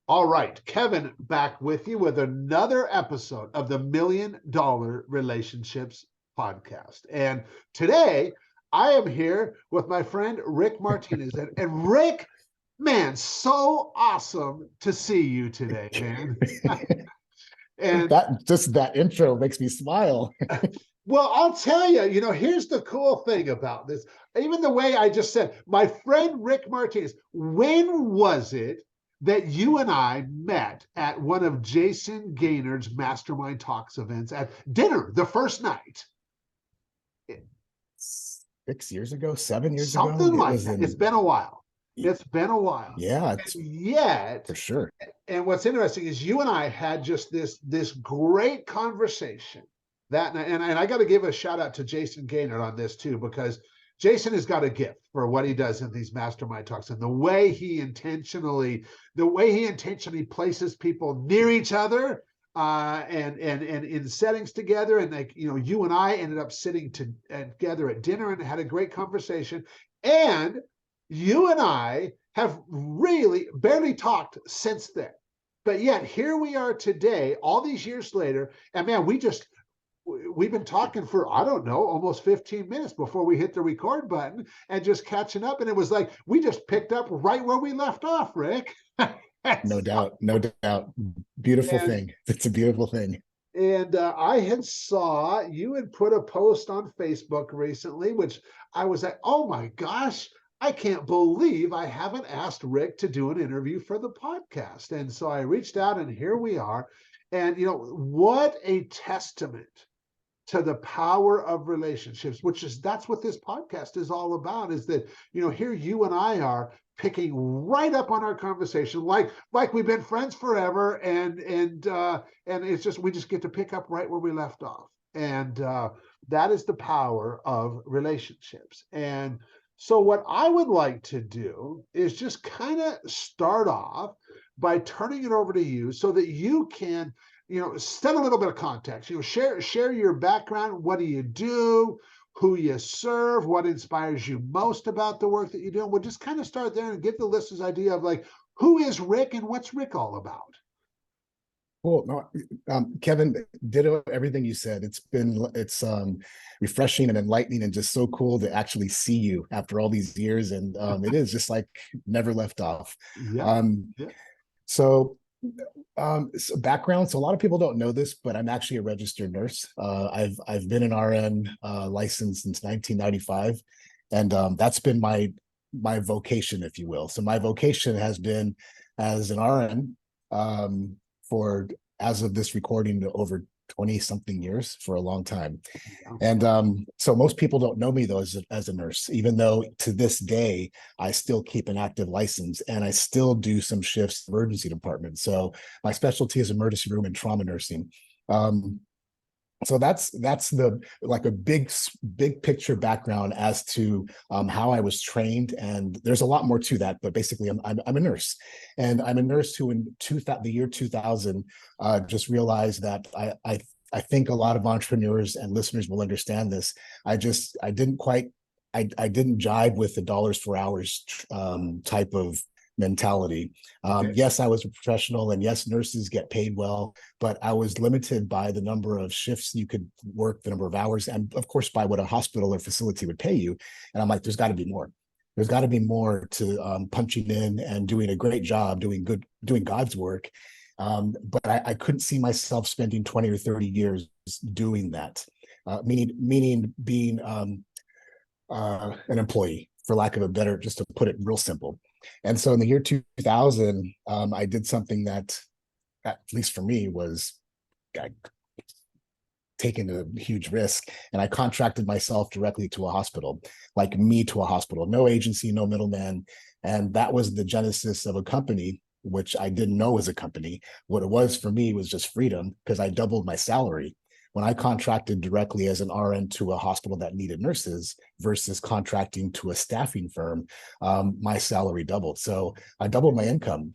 All right, Kevin back with you with another episode of the Million Dollar Relationships podcast. And today I am here with my friend Rick Martinez. And Rick, man, so awesome to see you today, man. And that intro makes me smile. well, I'll tell you, here's the cool thing about this. Even the way I just said, my friend Rick Martinez, when was it that you and I met at one of Jason Gaynord's Mastermind Talks events at dinner the first night? 6 years ago, 7 years ago. Something like that. It's been a while. It's been a while. Yeah, and yet, for sure. And what's interesting is you and I had just this great conversation. And I got to give a shout out to Jason Gaynord on this too, because Jason has got a gift for what he does in these mastermind talks, and the way he intentionally places people near each other, and in settings together. And like, you and I ended up sitting together at dinner and had a great conversation. And you and I have really barely talked since then. But yet here we are today, all these years later, and man, we've been talking for, I don't know, almost 15 minutes before we hit the record button and just catching up. And it was like, we just picked up right where we left off, Rick. No doubt. Beautiful thing. It's a beautiful thing. And I had saw you had put a post on Facebook recently, which I was like, oh my gosh, I can't believe I haven't asked Rick to do an interview for the podcast. And so I reached out, and here we are. And, what a testament to the power of relationships, that's what this podcast is all about, is that, here you and I are picking right up on our conversation, like we've been friends forever. And it's just, we just get to pick up right where we left off. And that is the power of relationships. And so what I would like to do is just kind of start off by turning it over to you so that you can, set a little bit of context, share your background. What do you do? Who you serve? What inspires you most about the work that you do? And we'll just kind of start there and give the listeners an idea of like, who is Rick and what's Rick all about? Cool. No, Kevin, ditto everything you said. It's refreshing and enlightening and just so cool to actually see you after all these years. And it is just like never left off. Yeah. So background. So a lot of people don't know this, but I'm actually a registered nurse. I've been an RN licensed since 1995, and that's been my vocation, if you will. So my vocation has been as an RN for, as of this recording, over 20 something years, for a long time. And so most people don't know me though as a nurse, even though to this day I still keep an active license and I still do some shifts in the emergency department. So my specialty is emergency room and trauma nursing. So that's the like a big picture background as to how I was trained, and there's a lot more to that. But basically, I'm a nurse, and I'm a nurse who in the year 2000 just realized that I think a lot of entrepreneurs and listeners will understand this. I didn't jive with the dollars for hours type of mentality. Yes, I was a professional, and yes, nurses get paid well, but I was limited by the number of shifts you could work, the number of hours, and of course by what a hospital or facility would pay you. And I'm like, there's got to be more. There's got to be more to punching in and doing a great job, doing God's work. But I couldn't see myself spending 20 or 30 years doing that, meaning being an employee, for lack of a better, just to put it real simple. And so in the year 2000, I did something that, at least for me, was taking a huge risk. And I contracted myself directly to a hospital, like me to a hospital, no agency, no middleman. And that was the genesis of a company, which I didn't know was a company. What it was for me was just freedom, because I doubled my salary. When I contracted directly as an RN to a hospital that needed nurses versus contracting to a staffing firm, my salary doubled. So I doubled my income.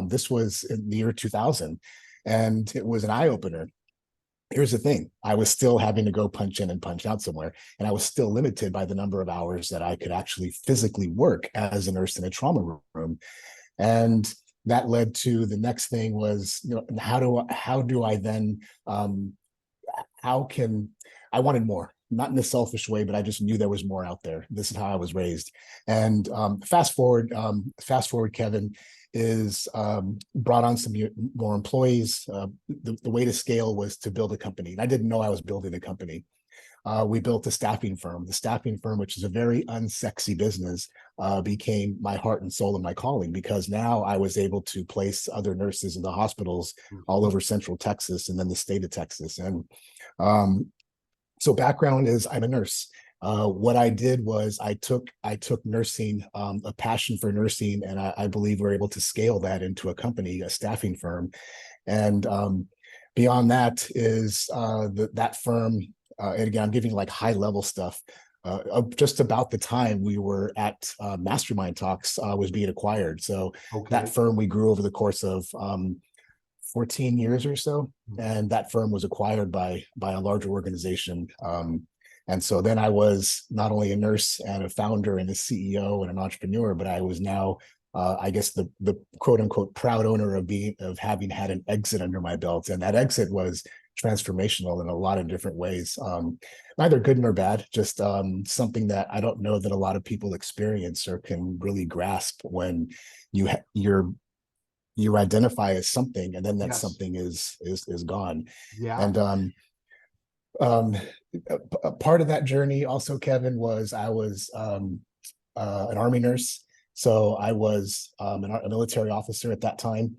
This was in the year 2000, and it was an eye-opener. Here's the thing. I was still having to go punch in and punch out somewhere, and I was still limited by the number of hours that I could actually physically work as a nurse in a trauma room. And that led to the next thing was, how do I then, how can, I wanted more, not in a selfish way, but I just knew there was more out there. This is how I was raised. And fast forward, Kevin, is brought on some more employees. The way to scale was to build a company. And I didn't know I was building a company. We built a staffing firm. The staffing firm, which is a very unsexy business, became my heart and soul and my calling, because now I was able to place other nurses in the hospitals all over Central Texas and then the state of Texas. And so background is I'm a nurse. What I did was I took nursing, a passion for nursing, and I believe we're able to scale that into a company, a staffing firm. And beyond that is that firm. And again, I'm giving like high level stuff. Just about the time we were at Mastermind Talks was being acquired. So that firm we grew over the course of 14 years or so, and that firm was acquired by a larger organization. And so then I was not only a nurse and a founder and a CEO and an entrepreneur, but I was now, I guess, the quote unquote proud owner of having had an exit under my belt. And that exit was transformational in a lot of different ways, neither good nor bad, just something that I don't know that a lot of people experience or can really grasp when you identify as something and then that something is gone. And a part of that journey also, Kevin, was I was an Army nurse. So I was a military officer at that time.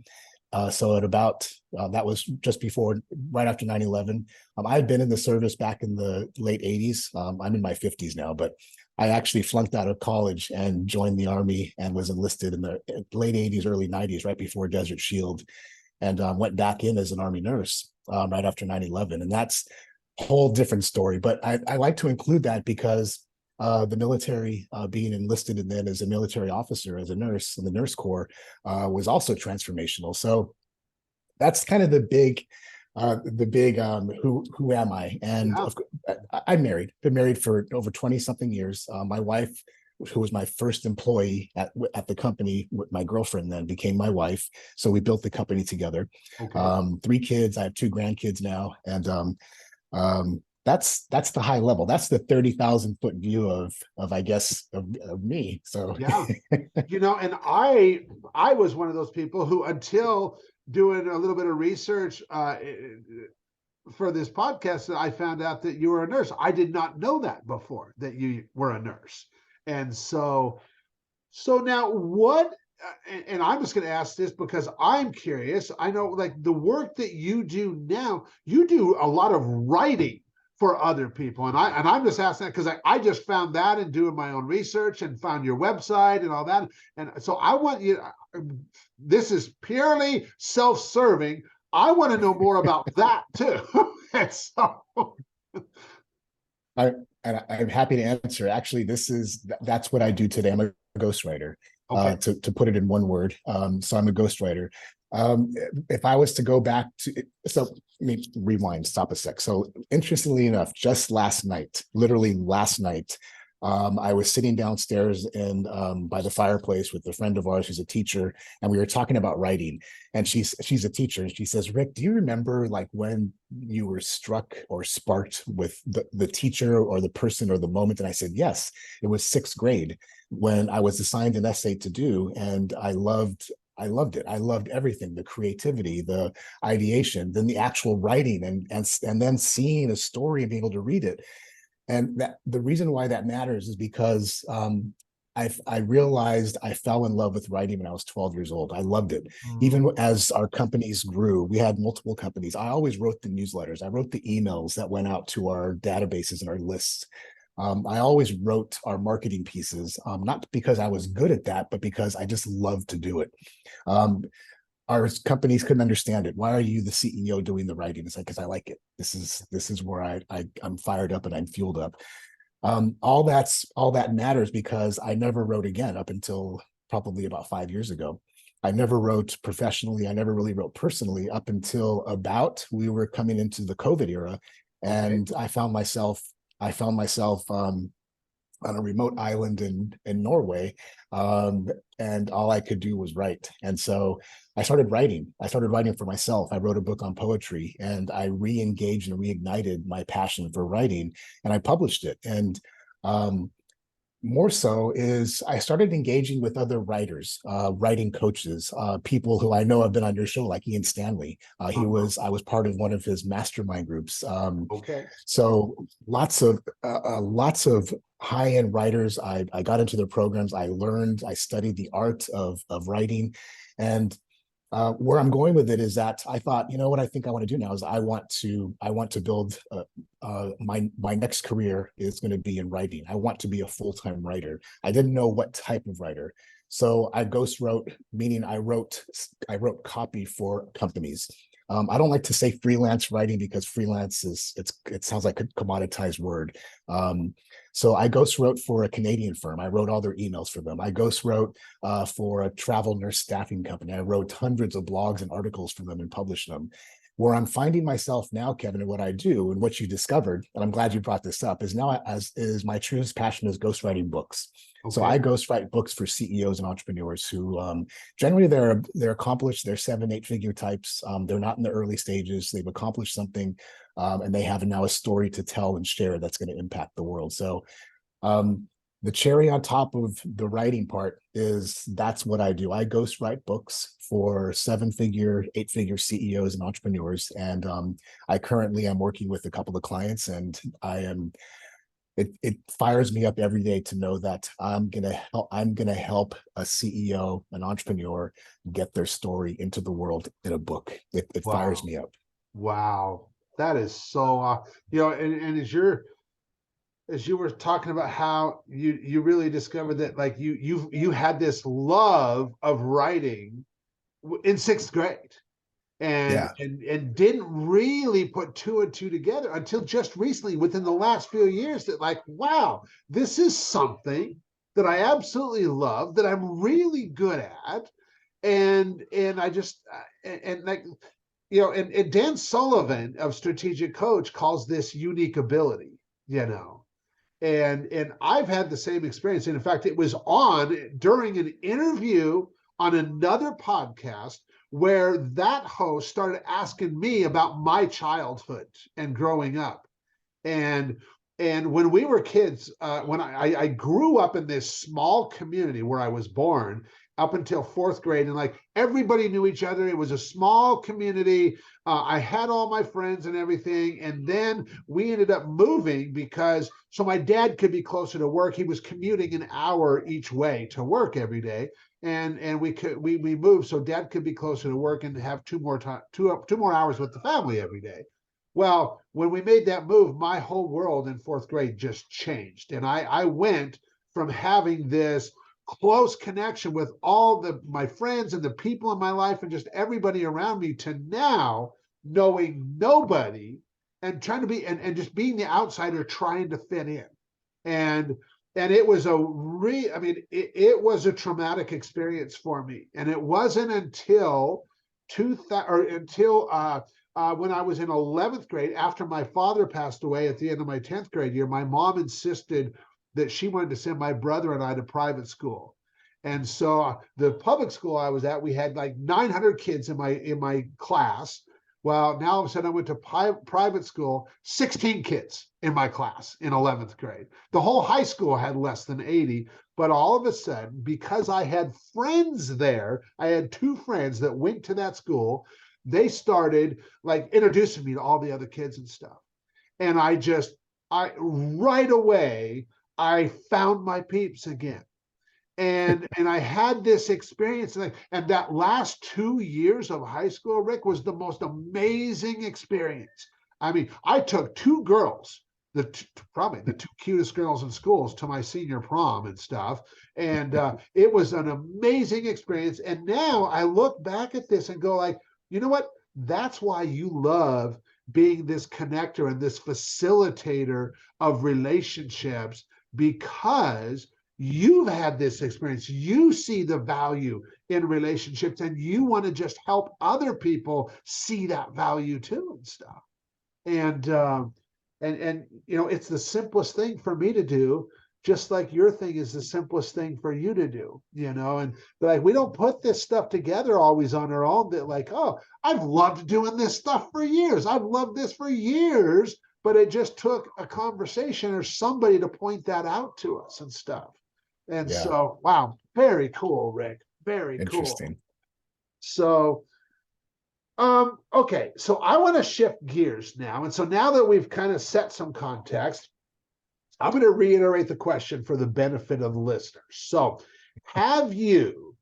So at about, that was just before, right after 9/11. I had been in the service back in the late 80s. I'm in my 50s now, but I actually flunked out of college and joined the Army and was enlisted in the late 80s, early 90s, right before Desert Shield, and went back in as an Army nurse right after 9/11. And that's a whole different story. But I like to include that because the military, being enlisted and then as a military officer, as a nurse in the Nurse Corps, was also transformational. So that's kind of the big who am I? And I'm married, been married for over 20 something years. My wife, who was my first employee at the company, with my girlfriend then became my wife. So we built the company together. 3 kids. I have 2 grandkids now. And that's the high level. That's the 30,000 foot view of I guess of me. So and I was one of those people who, until doing a little bit of research for this podcast, I found out that you were a nurse. I did not know that before, that you were a nurse. And so now what, and I'm just going to ask this because I'm curious. I know, like, the work that you do now, you do a lot of writing for other people. And I'm just asking that because I just found that in doing my own research and found your website and all that. And so I want you, this is purely self-serving. I want to know more about that too. And so I'm happy to answer. Actually, that's what I do today. I'm a ghostwriter. To put it in one word. So I'm a ghostwriter. If I was to go back to, so let me rewind, stop a sec. So interestingly enough, just last night, literally last night, I was sitting downstairs by the fireplace with a friend of ours who's a teacher, and we were talking about writing. And she's a teacher, and she says, "Rick, do you remember like when you were struck or sparked with the teacher or the person or the moment?" And I said, "Yes, it was 6th grade when I was assigned an essay to do, and I loved it. I loved everything, the creativity, the ideation, then the actual writing, and then seeing a story and being able to read it." And that the reason why that matters is because I realized I fell in love with writing when I was 12 years old. I loved it. Even as our companies grew, we had multiple companies. I always wrote the newsletters. I wrote the emails that went out to our databases and our lists. I always wrote our marketing pieces, not because I was good at that, but because I just loved to do it. Our companies couldn't understand it. Why are you the CEO doing the writing? It's like, because I like it. This is where I'm fired up and I'm fueled up. All that matters because I never wrote again up until probably about 5 years ago. I never wrote professionally. I never really wrote personally up until about we were coming into the COVID era, and I found myself on a remote island in Norway, and all I could do was write. And so I started writing. I started writing for myself. I wrote a book on poetry, and I re-engaged and reignited my passion for writing, and I published it. And um, more so is I started engaging with other writers, writing coaches, people who I know have been on your show, like Ian Stanley. I was part of one of his mastermind groups. Okay. So lots of high end writers. I got into their programs. I learned. I studied the art of writing, and where I'm going with it is that I thought, you know what I think I want to do now is I want to build my next career is going to be in writing. I want to be a full-time writer. I didn't know what type of writer. So I ghost wrote, meaning I wrote copy for companies. I don't like to say freelance writing because freelance it sounds like a commoditized word. So I ghost wrote for a Canadian firm. I wrote all their emails for them. I ghost wrote for a travel nurse staffing company. I wrote hundreds of blogs and articles for them and published them. Where I'm finding myself now, Kevin, and what I do and what you discovered, and I'm glad you brought this up, is now as is my truest passion is ghostwriting books. Okay. So I ghostwrite books for CEOs and entrepreneurs who generally they're accomplished, they're 7-8 figure types. They're not in the early stages. They've accomplished something, and they have now a story to tell and share that's going to impact the world. So the cherry on top of the writing part is that's what I do. I ghostwrite books for 7-figure, 8-figure CEOs and entrepreneurs. And I currently am working with a couple of clients, and it fires me up every day to know that I'm gonna help a CEO, an entrepreneur, get their story into the world in a book. It fires me up. Wow. That is so and as you were talking about how you really discovered that like you had this love of writing in 6th grade and didn't really put 2 and 2 together until just recently within the last few years that like, wow, this is something that I absolutely love, that I'm really good at. And I just and like and Dan Sullivan of Strategic Coach calls this unique ability, and I've had the same experience. And in fact, it was on during an interview on another podcast where that host started asking me about my childhood and growing up. And when we were kids, when I grew up in this small community where I was born up until 4th grade, and like everybody knew each other. It was a small community. I had all my friends and everything. And then we ended up moving because so my dad could be closer to work. He was commuting an hour each way to work every day. And we moved so dad could be closer to work and have two more hours with the family every day. Well, when we made that move, my whole world in 4th grade just changed. And I went from having this close connection with all my friends and the people in my life and just everybody around me to now knowing nobody and trying to be and just being the outsider trying to fit in. And it was it was a traumatic experience for me. And it wasn't until when I was in 11th grade, after my father passed away at the end of my 10th grade year, my mom insisted that she wanted to send my brother and I to private school. And so the public school I was at, we had like 900 kids in my class. Well, now all of a sudden I went to private school, 16 kids in my class in 11th grade. The whole high school had less than 80. But all of a sudden, because I had friends there, I had 2 friends that went to that school. They started like introducing me to all the other kids and stuff. And I right away, I found my peeps again. And I had this experience, and that last 2 years of high school, Rick, was the most amazing experience. I mean, I took 2 girls, probably the 2 cutest girls in schools, to my senior prom and stuff. And it was an amazing experience. And now I look back at this and go like, you know what? That's why you love being this connector and this facilitator of relationships, because you've had this experience. You see the value in relationships, and you want to just help other people see that value too and stuff. And it's the simplest thing for me to do just like your thing is the simplest thing for you to do, and like, we don't put this stuff together always on our own, that like, oh, I've loved doing this stuff for years. I've loved this for years, but it just took a conversation or somebody to point that out to us and stuff. And Yeah, so, wow, very cool, Rick. Very cool. interesting. So, okay, so I want to shift gears now. And so now that we've kind of set some context, I'm going to reiterate the question for the benefit of the listeners. So, have you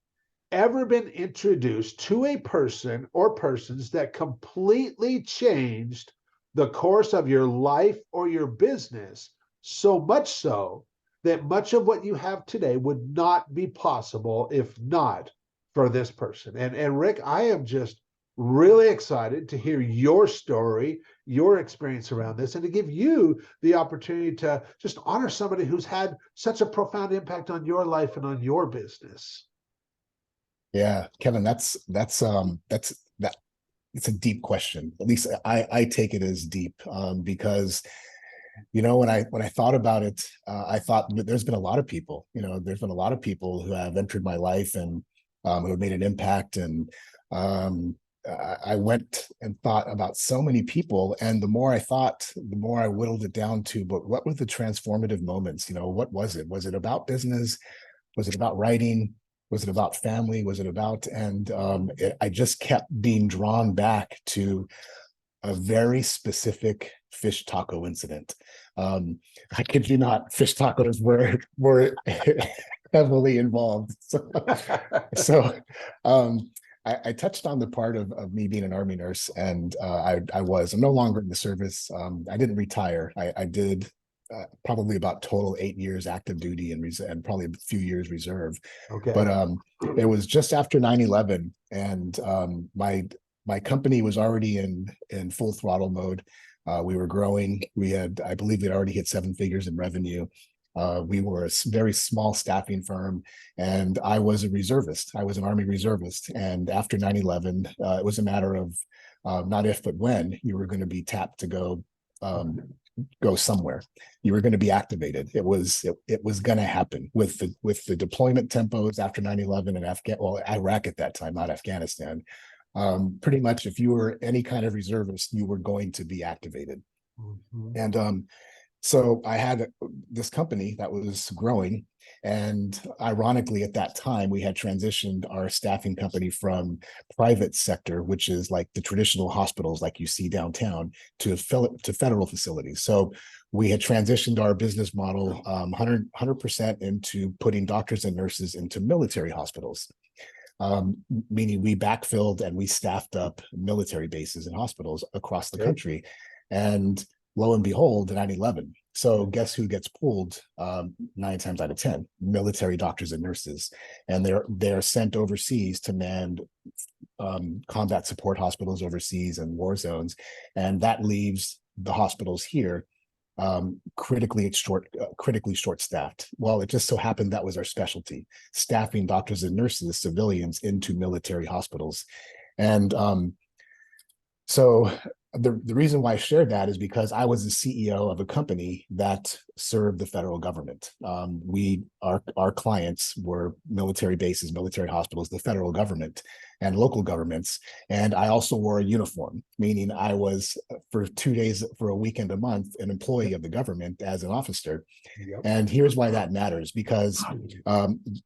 ever been introduced to a person or persons that completely changed the course of your life or your business, so much so that much of what you have today would not be possible if not for this person? And Rick, I am just really excited to hear your story, your experience around this, and to give you the opportunity to just honor somebody who's had such a profound impact on your life and on your business. Yeah, Kevin, that it's a deep question. At least I take it as deep, because when I thought about it, I thought there's been a lot of people. There's been a lot of people who have entered my life and who have made an impact. And I went and thought about so many people, and the more I thought, the more I whittled it down to, but what were the transformative moments? What was it? Was it about business? Was it about writing? Was it about family? Was it about, and I just kept being drawn back to a very specific fish taco incident. I kid you not, fish tacos were heavily involved. So I touched on the part of me being an Army nurse, and I'm no longer in the service. I didn't retire. I did probably about total 8 years active duty and probably a few years reserve. Okay. But it was just after 9/11, and my company was already in full throttle mode. We were growing. I believe we'd already hit 7 figures in revenue. We were a very small staffing firm, and I was a reservist. I was an Army reservist. And after 9/11, it was a matter of not if, but when you were going to be tapped to go somewhere. You were going to be activated. It was going to happen with the deployment tempos after 9/11 and Iraq at that time, not Afghanistan. Pretty much, if you were any kind of reservist, you were going to be activated. Mm-hmm. And so I had this company that was growing, and ironically, at that time, we had transitioned our staffing company from private sector, which is like the traditional hospitals like you see downtown, to federal facilities. So we had transitioned our business model 100% into putting doctors and nurses into military hospitals. Meaning we backfilled and we staffed up military bases and hospitals across the country. And lo and behold, 9/11. So guess who gets pulled 9 times out of 10? Military doctors and nurses. And they're sent overseas to man combat support hospitals overseas and war zones. And that leaves the hospitals here critically short-staffed. Well, it just so happened that was our specialty, staffing doctors and nurses, civilians, into military hospitals. And so the reason why I shared that is because I was the CEO of a company that served the federal government. Our clients were military bases, military hospitals, the federal government, and local governments. And I also wore a uniform, meaning I was, for 2 days, for a weekend a month, an employee of the government as an officer. Yep. And here's why that matters, because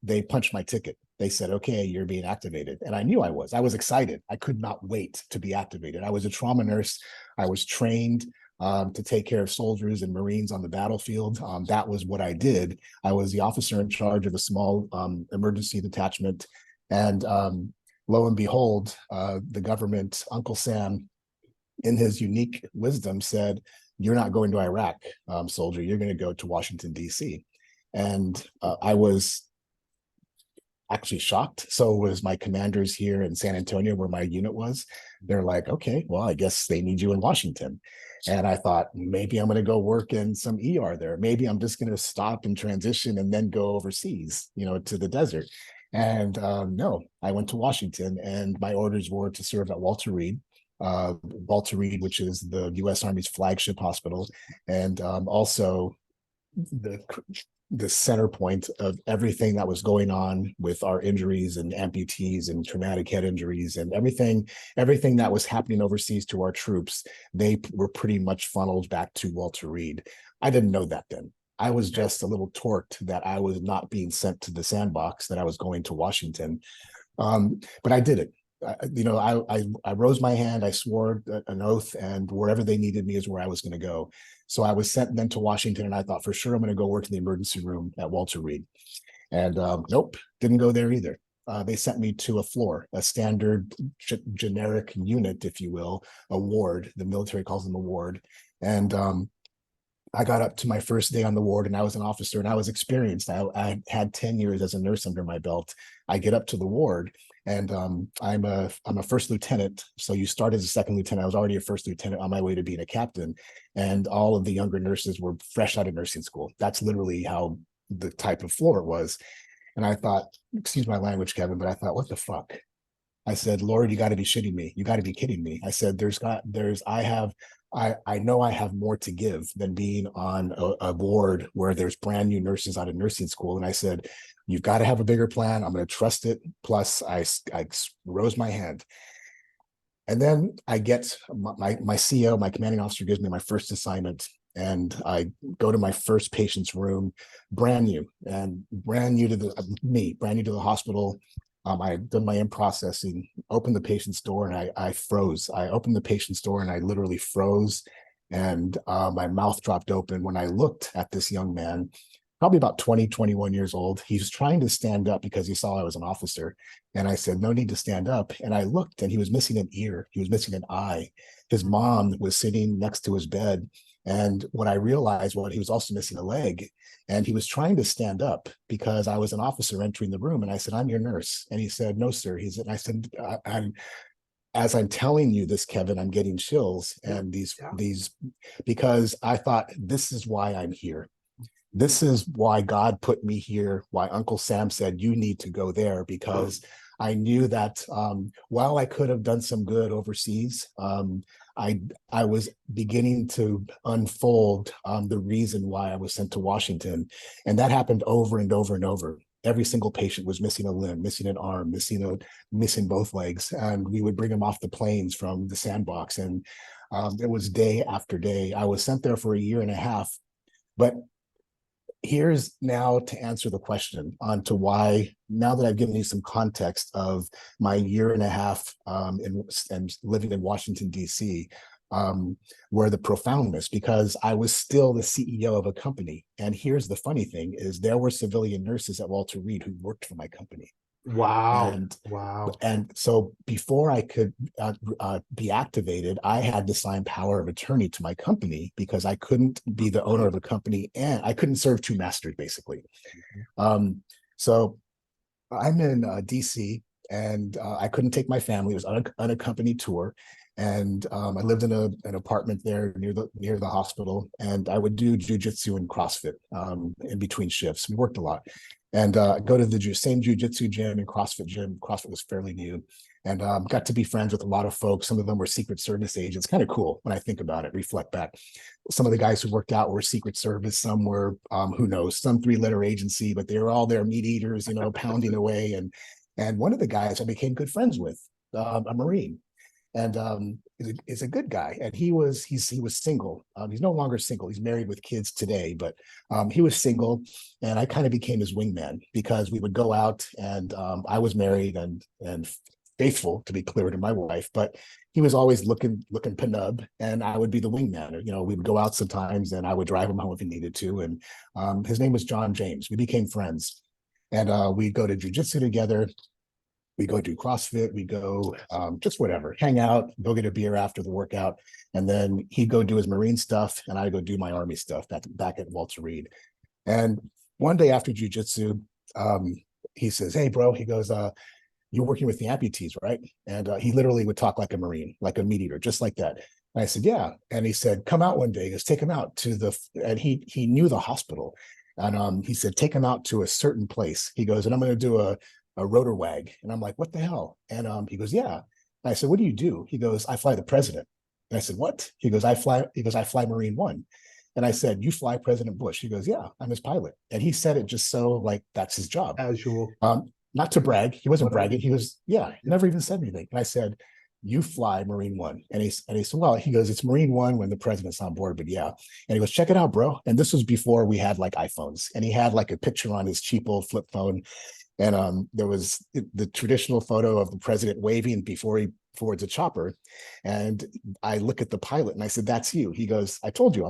they punched my ticket. They said, okay, you're being activated. And I knew I was excited. I could not wait to be activated. I was a trauma nurse. I was trained to take care of soldiers and Marines on the battlefield. That was what I did. I was the officer in charge of a small emergency detachment. And lo and behold, the government, Uncle Sam, in his unique wisdom, said, you're not going to Iraq, soldier. You're going to go to Washington, D.C. And I was actually shocked. So was my commanders here in San Antonio, where my unit was. They're like, okay, well, I guess they need you in Washington. And I thought, maybe I'm going to go work in some ER there. Maybe I'm just going to stop and transition and then go overseas, to the desert. And no, I went to Washington, and my orders were to serve at Walter Reed, which is the U.S. Army's flagship hospital, and also the center point of everything that was going on with our injuries and amputees and traumatic head injuries and everything that was happening overseas to our troops. They were pretty much funneled back to Walter Reed. I didn't know that then. I was just a little torqued that I was not being sent to the sandbox, that I was going to Washington. But I did it. I rose my hand, I swore an oath, and wherever they needed me is where I was going to go. So I was sent then to Washington, and I thought for sure I'm going to go work in the emergency room at Walter Reed. And nope, didn't go there either. They sent me to a floor, a standard generic unit, if you will, a ward. The military calls them a ward. And I got up to my first day on the ward, and I was an officer, and I was experienced. I had 10 years as a nurse under my belt. I get up to the ward, and I'm a first lieutenant. So you start as a second lieutenant. I was already a first lieutenant on my way to being a captain, and all of the younger nurses were fresh out of nursing school. That's literally how the type of floor it was. And I thought, excuse my language, Kevin, but I thought, what the fuck? I said, Lord, you got to be shitting me. You got to be kidding me. I said, I know I have more to give than being on a ward where there's brand new nurses out of nursing school. And I said, you've got to have a bigger plan. I'm going to trust it. Plus, I rose my hand. And then I get my CO, my commanding officer, gives me my first assignment. And I go to my first patient's room, brand new to the hospital. I had done my in-processing, opened the patient's door, and I froze. I opened the patient's door, and I literally froze, and my mouth dropped open when I looked at this young man, probably about 20, 21 years old. He was trying to stand up because he saw I was an officer. And I said, no need to stand up. And I looked, and he was missing an ear. He was missing an eye. His mom was sitting next to his bed. And what I realized, he was also missing a leg, and he was trying to stand up because I was an officer entering the room. And I said, I'm your nurse. And he said, no, sir. I said, as I'm telling you this, Kevin, I'm getting chills. And these, because I thought, this is why I'm here. This is why God put me here, why Uncle Sam said, you need to go there, because I knew that while I could have done some good overseas, I was beginning to unfold the reason why I was sent to Washington. And that happened over and over and over. Every single patient was missing a limb, missing an arm, missing both legs. And we would bring them off the planes from the sandbox. And it was day after day. I was sent there for a year and a half. But here's now to answer the question on to why, now that I've given you some context of my year and a half and living in Washington, D.C., where the profoundness, because I was still the CEO of a company. And here's the funny thing is there were civilian nurses at Walter Reed who worked for my company. Wow. And so before I could be activated, I had to sign power of attorney to my company because I couldn't be the owner of a company and I couldn't serve two masters, basically. So I'm in DC, and I couldn't take my family. It was on a company tour. And I lived in an apartment there near the hospital, and I would do jujitsu and CrossFit in between shifts. We worked a lot, and go to the same jujitsu gym and CrossFit gym. CrossFit was fairly new, and got to be friends with a lot of folks. Some of them were Secret Service agents. Kind of cool when I think about it, reflect back. Some of the guys who worked out were Secret Service. Some were, who knows, some three-letter agency, but they were all there meat eaters, pounding away. And one of the guys I became good friends with, a Marine. And is a good guy, and he was single. He's no longer single. He's married with kids today, but he was single, and I kind of became his wingman because we would go out, and I was married and faithful, to be clear, to my wife, but he was always looking penub, and I would be the wingman. We would go out sometimes, and I would drive him home if he needed to. And his name was John James. We became friends, and we'd go to jujitsu together. We go do CrossFit, we go just whatever, hang out, go get a beer after the workout. And then he'd go do his Marine stuff, and I'd go do my Army stuff back at Walter Reed. And one day after jujitsu, he says, hey, bro, he goes, you're working with the amputees, right? And he literally would talk like a Marine, like a meat eater, just like that. And I said, yeah. And he said, come out one day. He goes, take him out to and he knew the hospital. And he said, take him out to a certain place. He goes, and I'm going to do a rotor wag. And I'm like, what the hell? And he goes, yeah. And I said, what do you do? He goes, I fly the president. And I said, what? He goes, I fly Marine One. And I said, you fly President Bush? He goes, yeah, I'm his pilot. And he said it just so like that's his job. Casual. Not to brag. He wasn't Whatever. bragging. He was, yeah, he never even said anything. And I said, you fly Marine One. And he said, well, he goes, it's Marine One when the president's on board, but yeah. And he goes, check it out, bro. And this was before we had like iPhones. And he had like a picture on his cheap old flip phone. And there was the traditional photo of the president waving before he forwards a chopper. And I look at the pilot and I said, that's you. He goes, I told you,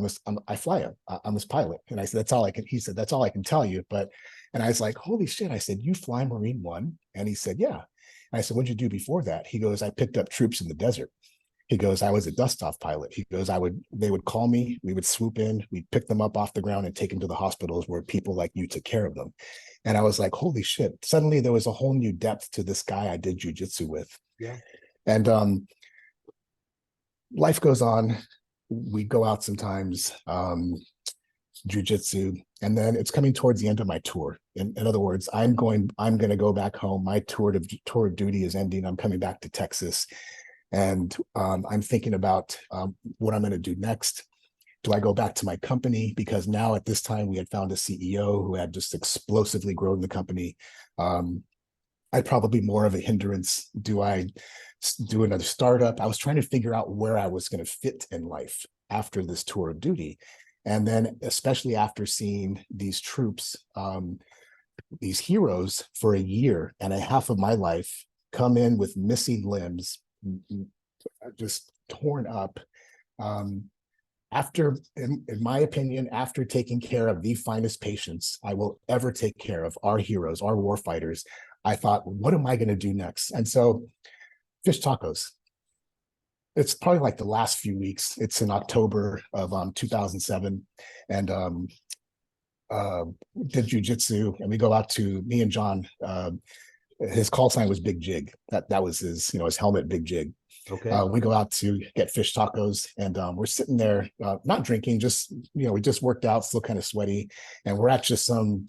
I fly him. I'm his pilot. And I said, that's all I can, he said, that's all I can tell you. And I was like, holy shit. I said, you fly Marine One? And he said, yeah. And I said, what'd you do before that? He goes, I picked up troops in the desert. He goes, I was a dust-off pilot. He goes, they would call me, we would swoop in, we'd pick them up off the ground and take them to the hospitals where people like you took care of them. And I was like, holy shit. Suddenly there was a whole new depth to this guy I did jujitsu with. Yeah. And life goes on. We go out sometimes, jujitsu, and then it's coming towards the end of my tour. In other words, I'm going to go back home. My tour of duty is ending. I'm coming back to Texas. And I'm thinking about what I'm going to do next. Do I go back to my company? Because now at this time we had found a CEO who had just explosively grown the company. I'd probably be more of a hindrance. Do I do another startup? I was trying to figure out where I was going to fit in life after this tour of duty. And then especially after seeing these troops, these heroes for a year and a half of my life come in with missing limbs, just torn up. After, in my opinion, after taking care of the finest patients I will ever take care of, our heroes, our war fighters, I thought, what am I going to do next? And so fish tacos. It's probably like the last few weeks. It's in October of 2007. And did jujitsu, and we go out to, me and John, his call sign was Big Jig. That was his, his helmet, Big Jig. Okay. We go out to get fish tacos, and we're sitting there, not drinking, just, we just worked out, still kind of sweaty. And we're at just some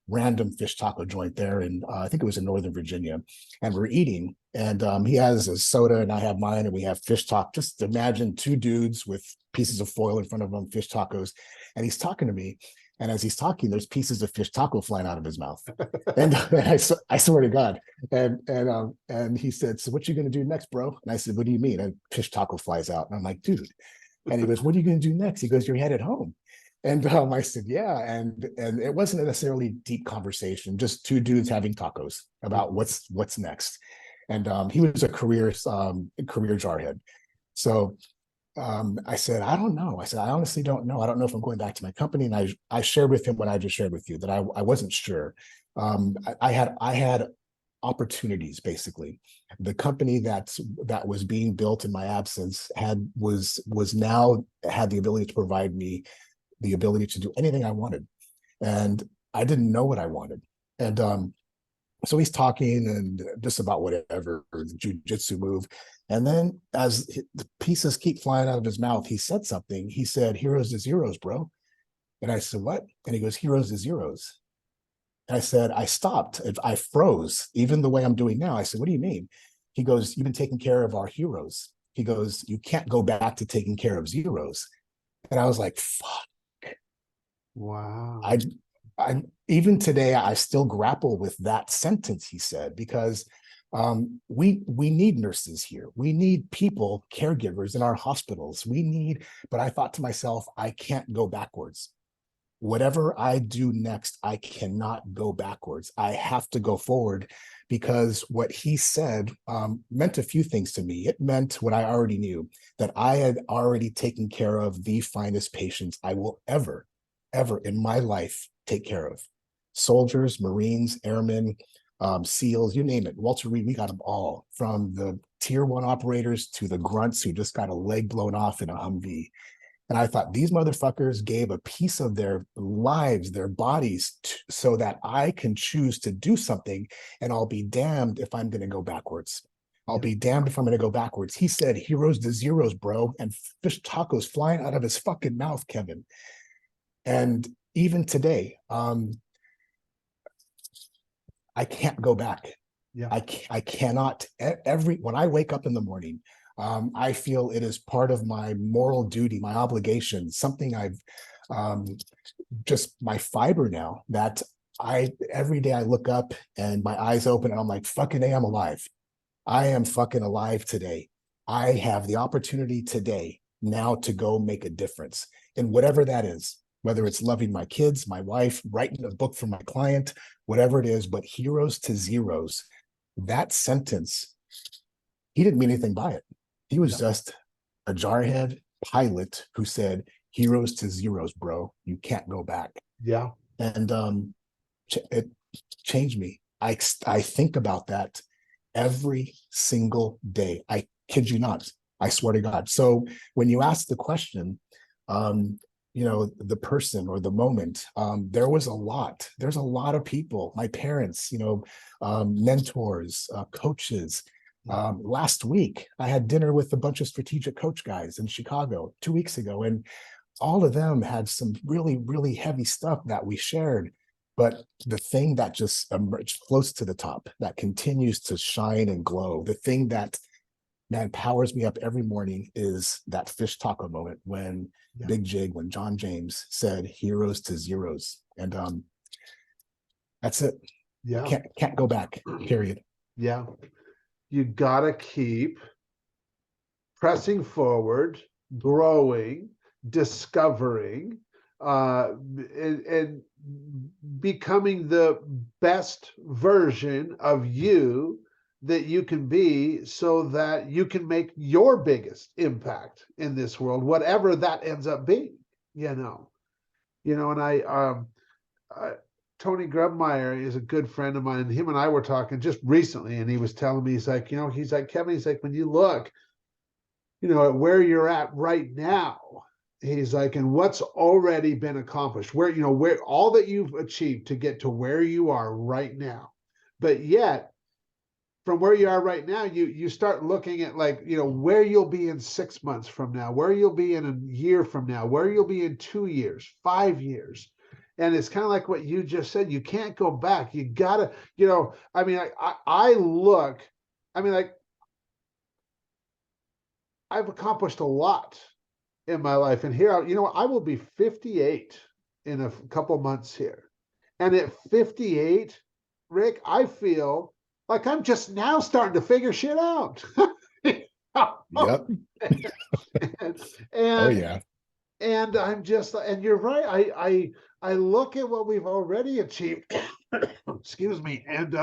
random fish taco joint there. And I think it was in Northern Virginia, and we're eating, and he has a soda and I have mine, and we have fish taco. Just imagine two dudes with pieces of foil in front of them, fish tacos. And he's talking to me. And as he's talking, there's pieces of fish taco flying out of his mouth. And I swear to God. And he said, so what you going to do next, bro? And I said, what do you mean? And fish taco flies out. And I'm like, dude. And he goes, what are you going to do next? He goes, you're headed home. And I said, yeah. And it wasn't necessarily deep conversation, just two dudes having tacos about what's next. And he was a career jarhead. So I said, I don't know. I said, I honestly don't know. I don't know if I'm going back to my company. And I shared with him what I just shared with you, that I wasn't sure. I had opportunities, basically. The company that was being built in my absence was now had the ability to provide me the ability to do anything I wanted. And I didn't know what I wanted. And so he's talking and just about whatever, the jujitsu move. And then as the pieces keep flying out of his mouth, he said something. He said, heroes to zeros, bro. And I said, what? And he goes, heroes to zeros. And I said, I stopped. I froze, even the way I'm doing now. I said, what do you mean? He goes, you've been taking care of our heroes. He goes, you can't go back to taking care of zeros. And I was like, fuck. Wow. I even today, I still grapple with that sentence he said, because we need nurses here. We need people, caregivers in our hospitals. But I thought to myself, I can't go backwards. Whatever I do next, I cannot go backwards. I have to go forward, because what he said meant a few things to me. It meant what I already knew, that I had already taken care of the finest patients I will ever in my life take care of. Soldiers, Marines, airmen, SEALs, you name it. Walter Reed, we got them all, from the tier 1 operators to the grunts who just got a leg blown off in a Humvee. And I thought, these motherfuckers gave a piece of their lives, their bodies, so that I can choose to do something, and I'll be damned if I'm going to go backwards. I'll be damned if I'm going to go backwards. He said, heroes to zeros, bro, and fish tacos flying out of his fucking mouth, Kevin. And even today, I can't go back. Yeah. I cannot. When I wake up in the morning, I feel it is part of my moral duty, my obligation, something just my fiber now that every day I look up and my eyes open and I'm like, fucking A, I'm alive. I am fucking alive today. I have the opportunity today now to go make a difference in whatever that is, whether it's loving my kids, my wife, writing a book for my client, whatever it is. But heroes to zeros, that sentence, he didn't mean anything by it. He was just a jarhead pilot who said, heroes to zeros, bro. You can't go back. Yeah. And it changed me. I think about that every single day. I kid you not. I swear to God. So when you ask the question, the person or the moment, there's a lot of people, my parents, mentors, coaches. Last week, I had dinner with a bunch of strategic coach guys in Chicago 2 weeks ago, and all of them had some really, really heavy stuff that we shared. But the thing that just floats to the top, that continues to shine and glow, the thing that, man, powers me up every morning is that fish taco moment when Big Jig, when John James said heroes to zeros. And that's it. Yeah. Can't go back, period. Yeah. You gotta keep pressing forward, growing, discovering, and becoming the best version of you that you can be, so that you can make your biggest impact in this world, whatever that ends up being. And Tony Grubmeyer is a good friend of mine, and him and I were talking just recently, and he was telling me, he's like, Kevin, he's like, when you look, at where you're at right now, he's like, and what's already been accomplished, where all that you've achieved to get to where you are right now. But yet, from where you are right now, you start looking at, like, where you'll be in 6 months from now, where you'll be in a year from now, where you'll be in 2 years, 5 years. And it's kind of like what you just said. You can't go back. You gotta, I look, like, I've accomplished a lot in my life. And here, I will be 58 in a couple months here. And at 58, Rick, I feel like I'm just now starting to figure shit out. Yep. and, Oh yeah. And I'm just, and you're right. I look at what we've already achieved. Excuse me. And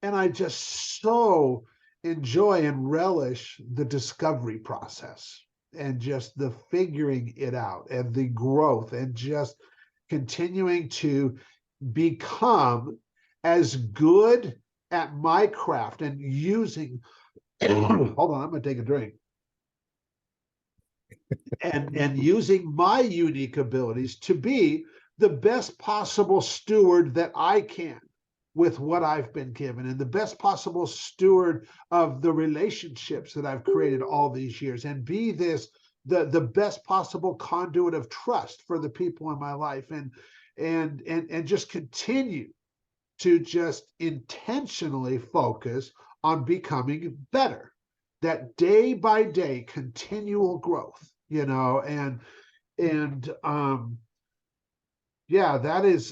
I just so enjoy and relish the discovery process, and just the figuring it out, and the growth, and just continuing to become as good at my craft, and using hold on, I'm gonna take a drink. And using my unique abilities to be the best possible steward that I can with what I've been given, and the best possible steward of the relationships that I've created all these years, and be the best possible conduit of trust for the people in my life, and just continue to just intentionally focus on becoming better, that day by day continual growth, and yeah, that is,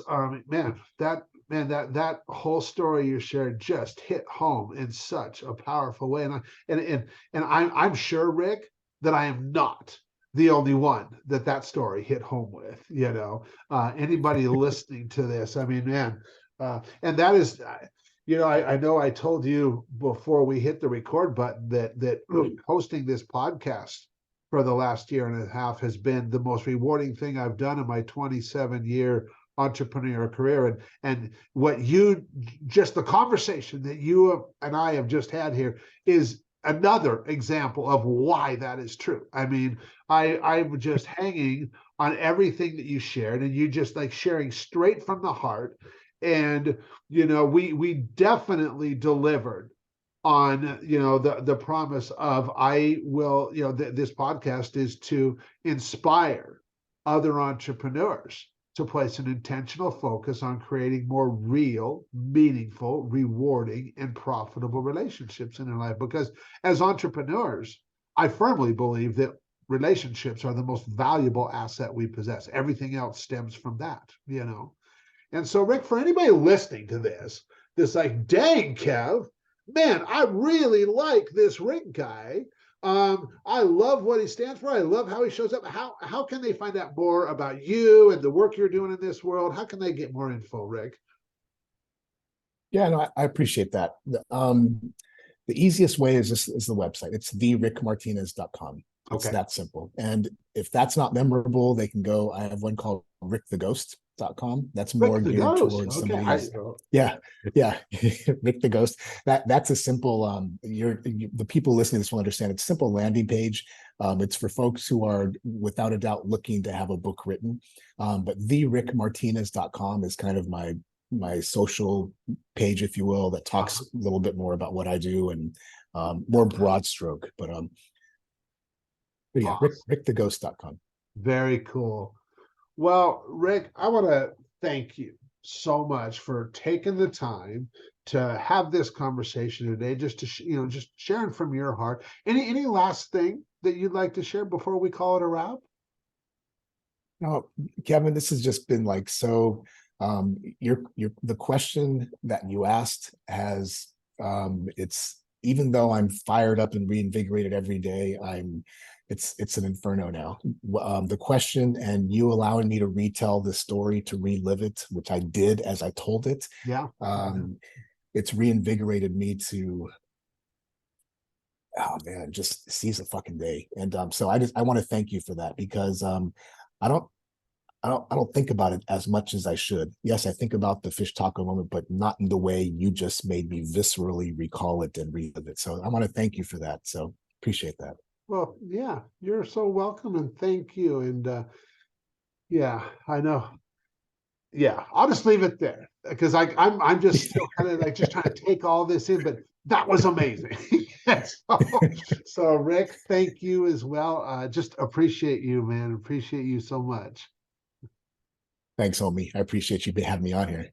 that whole story you shared just hit home in such a powerful way. And I'm sure, Rick, that I am not the only one that story hit home with. Anybody listening to this, man, and that is, I know I told you before we hit the record button that hosting this podcast for the last year and a half has been the most rewarding thing I've done in my 27-year entrepreneurial career. And what the conversation that you and I have just had here is another example of why that is true. I'm just hanging on everything that you shared, and you just, like, sharing straight from the heart. And we definitely delivered on the promise of, I will, this podcast is to inspire other entrepreneurs to place an intentional focus on creating more real, meaningful, rewarding, and profitable relationships in their life. Because as entrepreneurs, I firmly believe that relationships are the most valuable asset we possess. Everything else stems from that, you know. And so, Rick, for anybody listening to this like, dang, Kev, man, I really like this Rick guy. I love what he stands for. I love how he shows up. How can they find out more about you and the work you're doing in this world? How can they get more info, Rick? Yeah, no, I appreciate that. The easiest way is the website. It's therickmartinez.com. It's Okay. that simple. And if that's not memorable, they can go. I have one called ricktheghost.com. That's more Rick the geared Ghost. towards Okay. somebody who's, yeah, yeah. Rick the Ghost. That's a simple the people listening to this will understand. It's a simple landing page. It's for folks who are without a doubt looking to have a book written. But therickmartinez.com is kind of my social page, if you will, that talks a little bit more about what I do and more broad stroke. But yeah, Awesome. ricktheghost.com. Very cool. Well, Rick, I want to thank you so much for taking the time to have this conversation today, just to just sharing from your heart. Any last thing that you'd like to share before we call it a wrap? No, Kevin, this has just been like so. Your the question that you asked has it's even though I'm fired up and reinvigorated every day, it's an inferno now. The question and you allowing me to retell the story, to relive it, which I did as I told it. Yeah. It's reinvigorated me to, oh man, just seize the fucking day. And so I want to thank you for that, because I don't I don't think about it as much as I should. Yes, I think about the fish taco moment, but not in the way you just made me viscerally recall it and relive it. So I want to thank you for that. So appreciate that. Well, yeah, you're so welcome, and thank you. And yeah, I know. Yeah, I'll just leave it there because I'm just still kind of like just trying to take all this in, but that was amazing. So Rick, thank you as well. Just appreciate you, man. Appreciate you so much. Thanks, homie. I appreciate you having me on here.